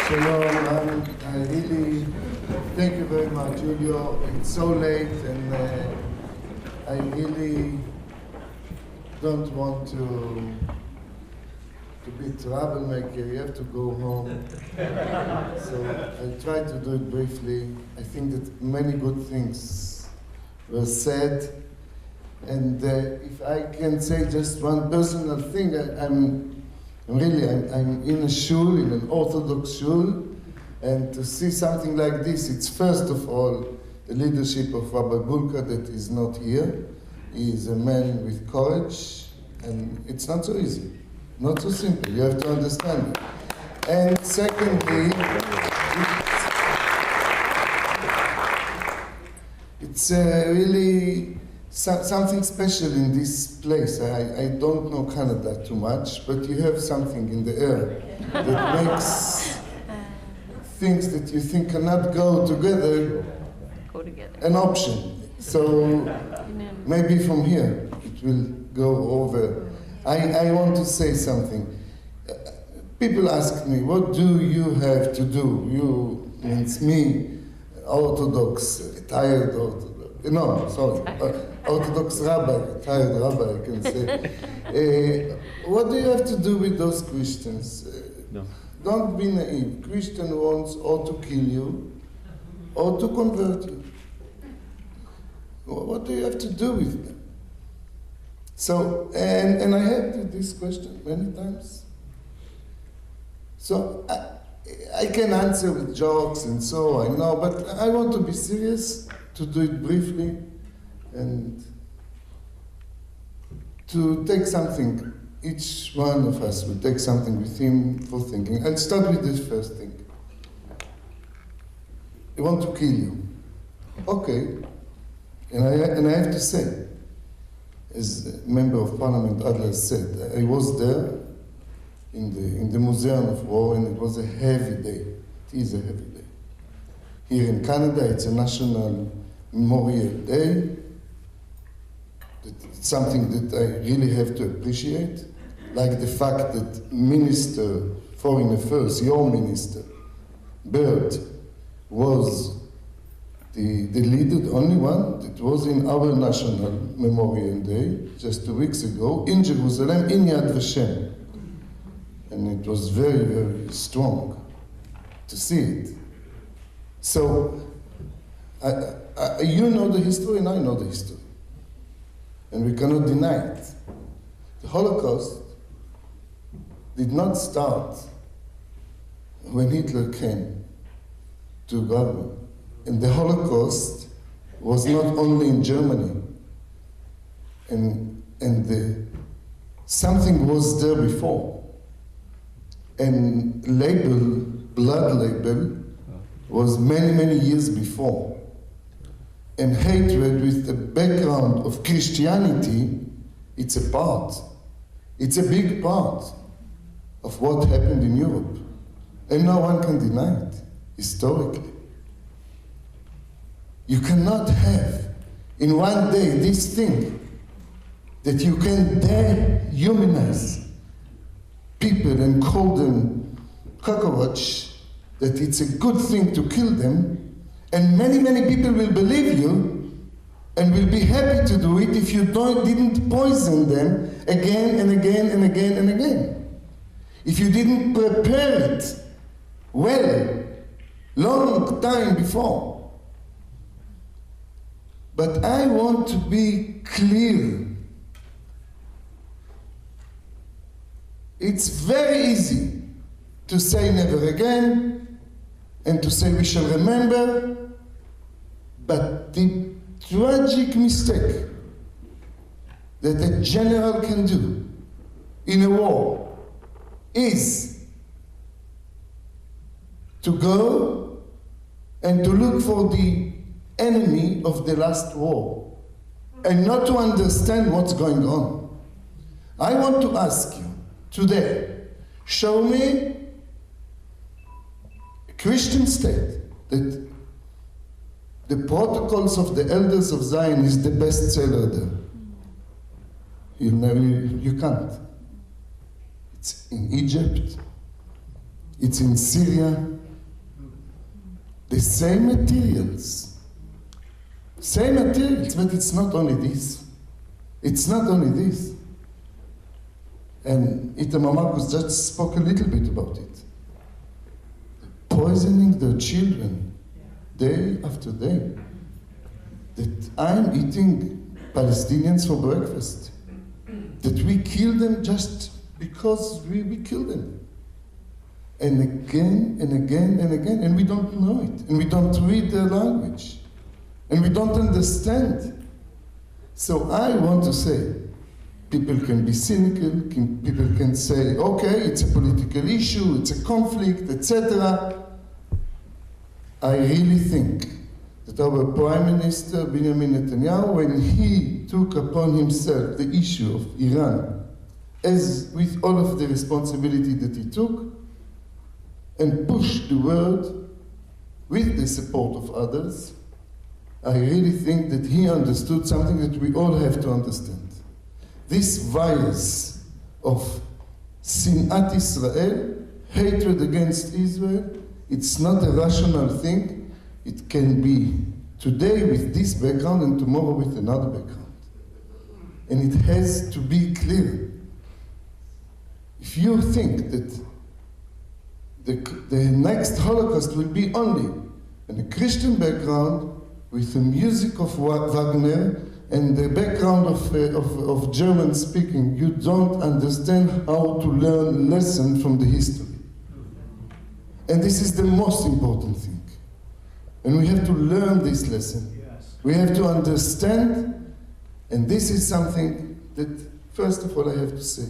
Shalom, I really thank you very much, Julio. It's so late, and I really don't want to be a troublemaker. You have to go home. So I'll try to do it briefly. I think that many good things were said, and if I can say just one personal thing, I'm in a shul, in an Orthodox shul, and to see something like this, it's first of all the leadership of Rabbi Bulka that is not here. He is a man with courage, and it's not so easy, not so simple. You have to understand it. And secondly, it's really something special in this place. I don't know Canada too much, but you have something in the air that makes things that you think cannot go together an option. So maybe from here it will go over. I want to say something. People ask me, what do you have to do? You means me, Orthodox, retired Orthodox. No, sorry. Orthodox rabbi, retired rabbi, I can say. What do you have to do with those Christians? No. Don't be naive. Christian wants or to kill you or to convert you. What do you have to do with them? So, and I had this question many times. So I can answer with jokes and so I know, but I want to be serious, to do it briefly, and to take something. Each one of us will take something with him for thinking. I'll start with this first thing. They want to kill you. Okay. And I have to say, as a member of parliament Adler said, I was there in the Museum of War, and it was a heavy day. It is a heavy day. Here in Canada, it's a national Memorial Day. It's something that I really have to appreciate, like the fact that Minister Foreign Affairs, your minister, Bird, was the leader, the only one that was in our national Memorial Day just 2 weeks ago in Jerusalem, in Yad Vashem. And it was very, very strong to see it. So, you know the history and I know the history. And we cannot deny it. The Holocaust did not start when Hitler came to government. And the Holocaust was not only in Germany. And something was there before. And blood label, was many, many years before. And hatred with the background of Christianity, it's a big part of what happened in Europe. And no one can deny it, historically. You cannot have in one day this thing that you can dehumanize people and call them cockroach, that it's a good thing to kill them, and many, many people will believe you and will be happy to do it if you didn't poison them again and again and again and again. If you didn't prepare it well, long time before. But I want to be clear. It's very easy to say never again and to say we shall remember, but the tragic mistake that a general can do in a war is to go and to look for the enemy of the last war and not to understand what's going on. I want to ask you today, show me a Christian state that the protocols of the elders of Zion is the best seller there. You can't. It's in Egypt, it's in Syria. The same materials. Same materials, but it's not only this. It's not only this. And Itamar Marcus just spoke a little bit about it. Poisoning their children day after day. That I'm eating Palestinians for breakfast. That we kill them just because we kill them. And again and again and again, and we don't know it. And we don't read their language. And we don't understand. So I want to say, people can be cynical, people can say, okay, it's a political issue, it's a conflict, etc. I really think that our Prime Minister, Benjamin Netanyahu, when he took upon himself the issue of Iran, as with all of the responsibility that he took, and pushed the world with the support of others, I really think that he understood something that we all have to understand. This virus of Sinat Israel, hatred against Israel, it's not a rational thing. It can be today with this background and tomorrow with another background. And it has to be clear. If you think that the next Holocaust will be only in a Christian background with the music of Wagner and the background of German speaking, you don't understand how to learn lessons from the history. And this is the most important thing. And we have to learn this lesson. Yes. We have to understand, and this is something that, first of all, I have to say.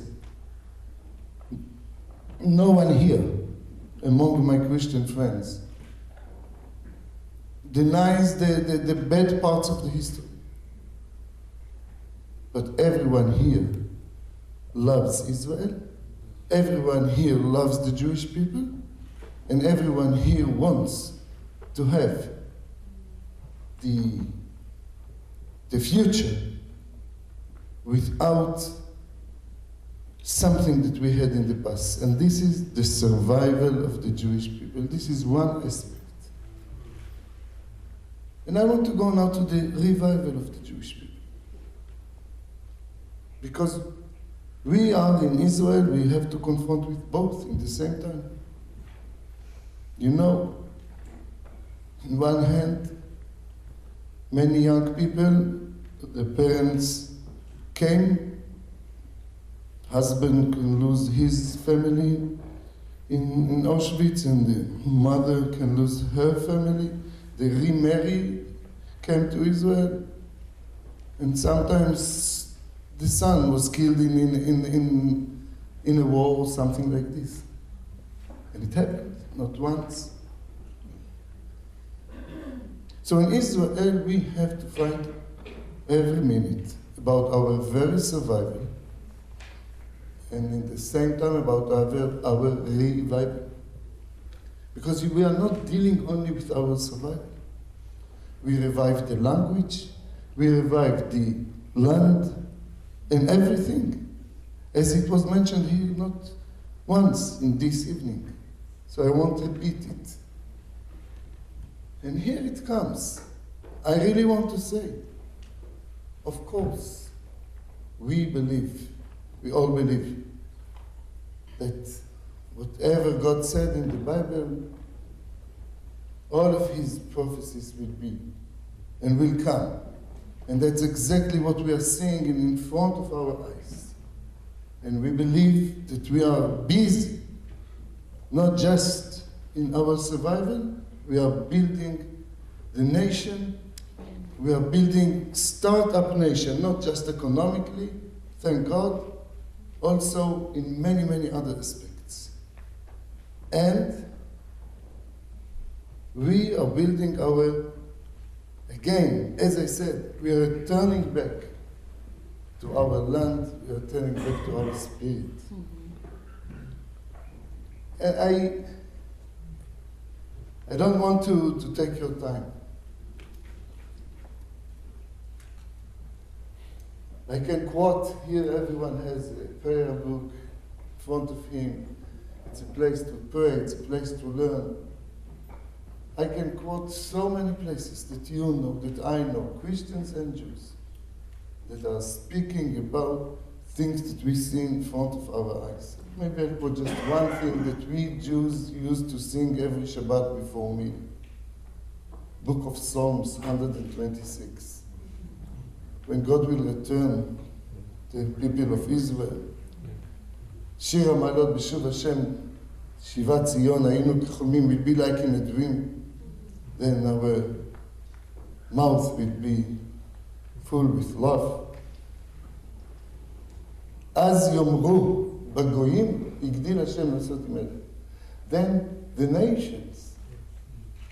No one here, among my Christian friends, denies the bad parts of the history. But everyone here loves Israel, everyone here loves the Jewish people, and everyone here wants to have the future without something that we had in the past. And this is the survival of the Jewish people. This is one aspect. And I want to go now to the revival of the Jewish people. Because we are in Israel, we have to confront with both in the same time. You know, on one hand, many young people, the parents came, husband can lose his family in Auschwitz, and the mother can lose her family. They remarry, came to Israel, and sometimes the son was killed in a war or something like this. And it happened, not once. So in Israel, we have to fight every minute about our very survival, and at the same time about our revival. Because we are not dealing only with our survival. We revive the language, we revive the land, and everything. As it was mentioned here not once in this evening. So I won't repeat it. And here it comes. I really want to say, of course, we all believe, that whatever God said in the Bible, all of his prophecies will be and will come. And that's exactly what we are seeing in front of our eyes. And we believe that we are busy, not just in our survival, we are building the nation, we are building start-up nation, not just economically, thank God, also in many, many other aspects. And we are building again, as I said, we are turning back to our land, we are turning back to our spirit. And I don't want to take your time. I can quote here, everyone has a prayer book in front of him, It's a place to pray, it's a place to learn. I can quote so many places that you know, that I know, Christians and Jews, that are speaking about things that we see in front of our eyes. Maybe I'll put just one thing that we Jews used to sing every Shabbat before meal. Book of Psalms 126. When God will return the people of Israel. Shir HaMa'alot B'Shuv Hashem, Shivat Zion, Hayinu K'chomim, will be like in a dream. Then our mouth will be full with love. Az Yomru B'Goyim, Yigdil Hashem Lasot Melech. Then the nations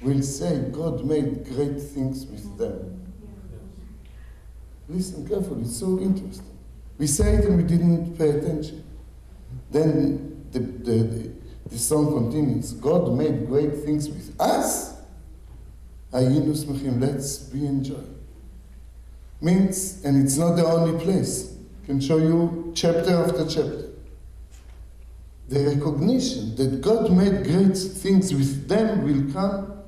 will say, God made great things with them. Listen carefully, it's so interesting. We say it and we didn't pay attention. Then the song continues. God made great things with us. Hayinu smachim, let's be enjoy. Means, and it's not the only place. I can show you chapter after chapter. The recognition that God made great things with them will come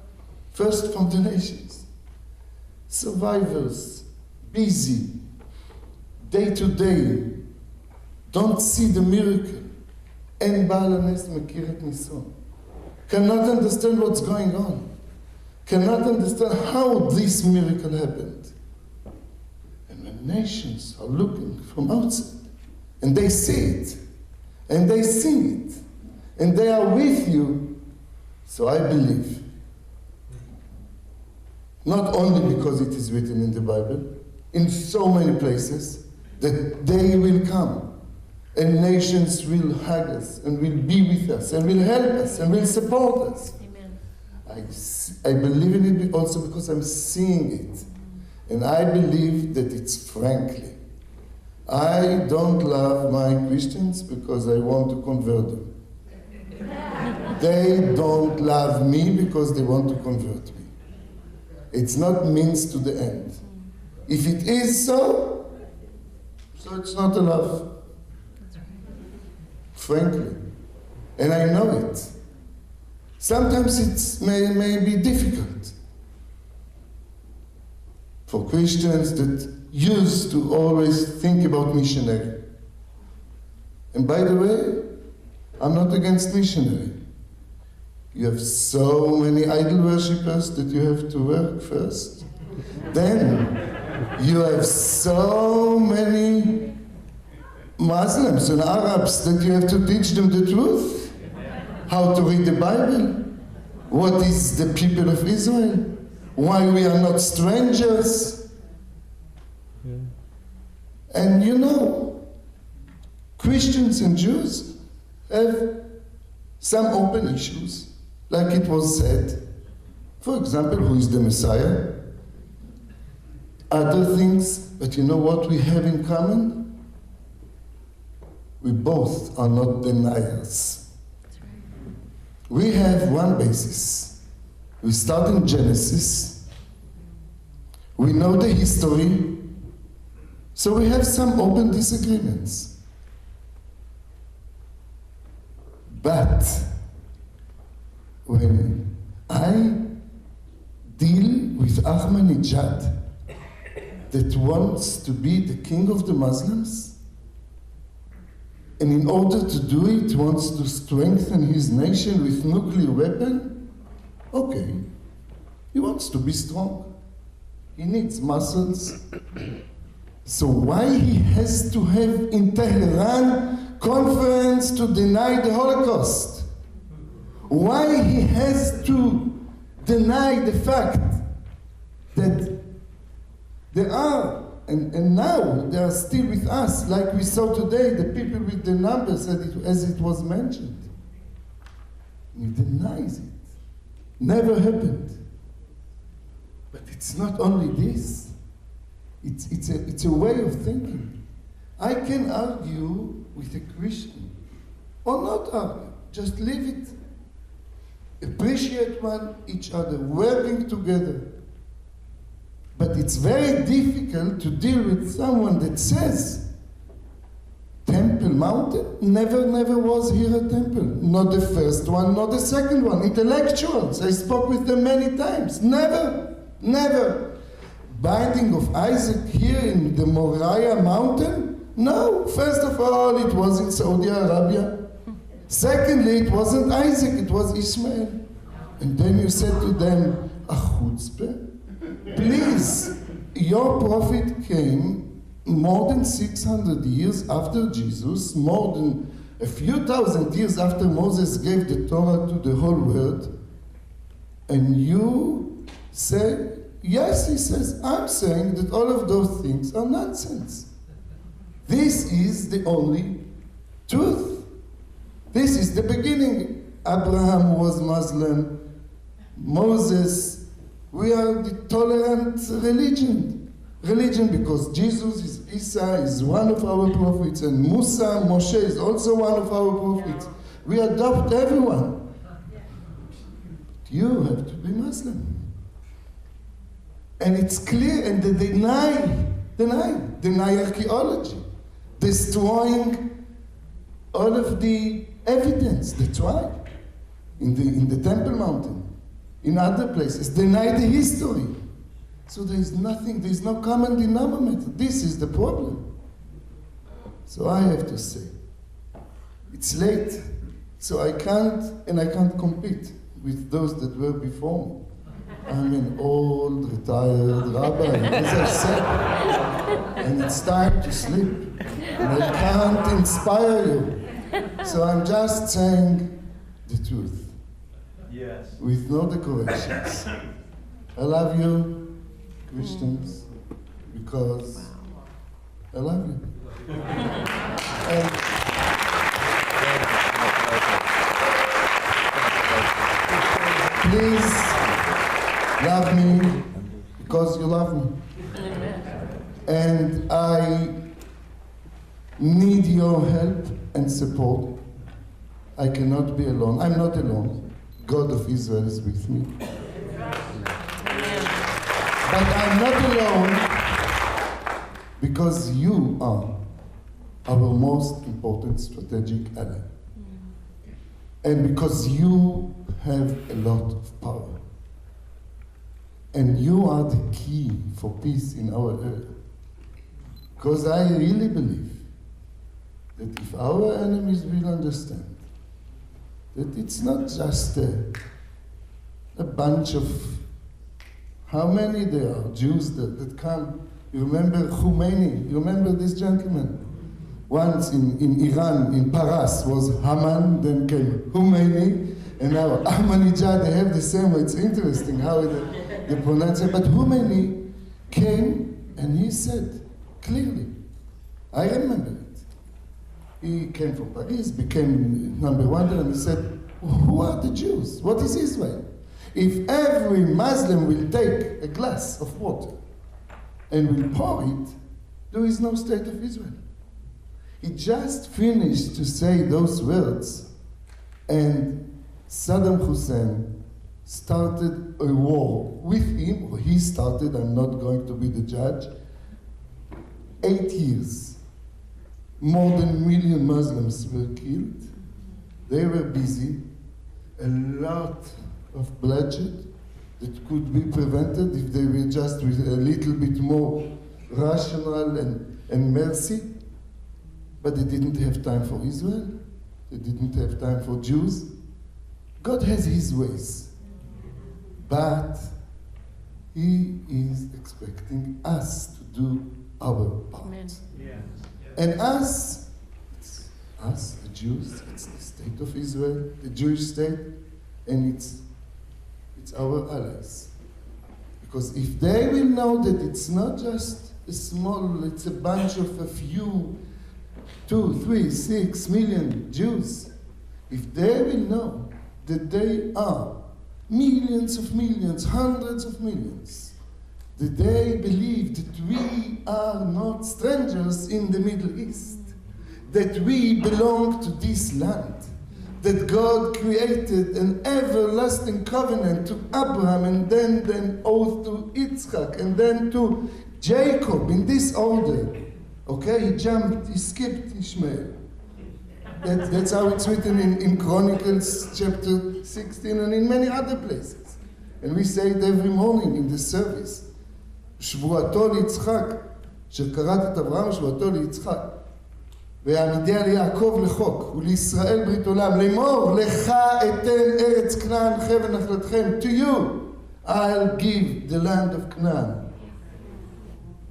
first from the nations. Survivors, busy, day to day, don't see the miracle. En Baal HaNes Mekir et Niso. Cannot understand what's going on. Cannot understand how this miracle happened. And when nations are looking from outside, and they see it, and they sing it, and they are with you, so I believe, not only because it is written in the Bible, in so many places, that they will come, and nations will hug us, and will be with us, and will help us, and will support us. Amen. I believe in it also because I'm seeing it. And I believe that it's frankly. I don't love my Christians because I want to convert them. They don't love me because they want to convert me. It's not means to the end. If it is so it's not a love. Frankly. And I know it. Sometimes it may be difficult for Christians that used to always think about missionary. And by the way, I'm not against missionary. You have so many idol worshippers that you have to work first. Then you have so many Muslims and Arabs that you have to teach them the truth. How to read the Bible. What is the people of Israel? Why we are not strangers. And you know, Christians and Jews have some open issues, like it was said. For example, who is the Messiah? Other things, but you know what we have in common? We both are not deniers. We have one basis. We start in Genesis. We know the history. So we have some open disagreements. But when I deal with Ahmadinejad that wants to be the king of the Muslims, and in order to do it wants to strengthen his nation with nuclear weapon, okay, he wants to be strong. He needs muscles. So why he has to have in Tehran conference to deny the Holocaust? Why he has to deny the fact that there are, and now they are still with us, like we saw today, the people with the numbers as it was mentioned. He denies it. Never happened. But it's not only this. It's a way of thinking. I can argue with a Christian, or not argue, just leave it. Appreciate each other, working together. But it's very difficult to deal with someone that says Temple Mountain? Never was here a temple. Not the first one, not the second one. Intellectuals, I spoke with them many times. Never. Binding of Isaac here in the Moriah Mountain? No. First of all, it was in Saudi Arabia. Secondly, it wasn't Isaac, it was Ishmael. And then you said to them, a chutzpah? Please, your prophet came more than 600 years after Jesus, more than a few thousand years after Moses gave the Torah to the whole world, and you say, yes, he says, I'm saying that all of those things are nonsense. This is the only truth. This is the beginning. Abraham was Muslim, Moses, we are the tolerant religion because Jesus is Isa is one of our prophets, and Musa, Moshe is also one of our prophets. We adopt everyone. But you have to be Muslim. And it's clear, and they deny archaeology, destroying all of the evidence. That's why in the Temple Mountain, in other places, deny the history. So there's no common denominator. This is the problem. So I have to say, it's late, so I can't compete with those that were before me. I'm an old, retired rabbi, as I said, and it's time to sleep, and I can't inspire you. So I'm just saying the truth. Yes. With no decorations. I love you, Christians, because I love you. And please love me because you love me. And I need your help and support. I cannot be alone. I'm not alone. God of Israel is with me. But I'm not alone because you are our most important strategic ally. And because you have a lot of power. And you are the key for peace in our area. Because I really believe that if our enemies will understand that it's not just a bunch of, how many there are, Jews that come. You remember Khomeini, you remember this gentleman? Once in Iran, in Paras, was Haman, then came Khomeini, and now Ahmadinejad, they have the same, it's interesting how they pronounce it. But Khomeini came and he said clearly, I remember it. He came from Paris, became number one there, and he said, who are the Jews? What is Israel? If every Muslim will take a glass of water and will pour it, there is no state of Israel. He just finished to say those words, and Saddam Hussein started a war with him, or he started, I'm not going to be the judge, 8 years. More than 1 million Muslims were killed. They were busy. A lot of bloodshed that could be prevented if they were just with a little bit more rational and mercy. But they didn't have time for Israel. They didn't have time for Jews. God has his ways. But he is expecting us to do our part. Amen. Yes. And us, it's us, the Jews, it's the state of Israel, the Jewish state, and it's our allies. Because if they will know that it's not just it's a bunch of a few, 2, 3, 6 million Jews, if they will know that they are millions of millions, hundreds of millions, that they believe that we are not strangers in the Middle East, that we belong to this land, that God created an everlasting covenant to Abraham, and then oath to Yitzchak, and then to Jacob, in this order. Okay, he jumped, he skipped Ishmael. That's how it's written in Chronicles chapter 16 and in many other places. And we say it every morning in the service. שבועתו ליצחק, שקראת את אברהם, שבועתו ליצחק. והעמידיה ליעקב לחוק, ולישראל ברית עולם, לאמור, לך אתן ארץ כנען חבל נחלתכם, to you I'll give the land of Canaan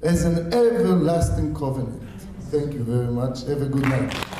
as an everlasting covenant. Thank you very much. Have a good night.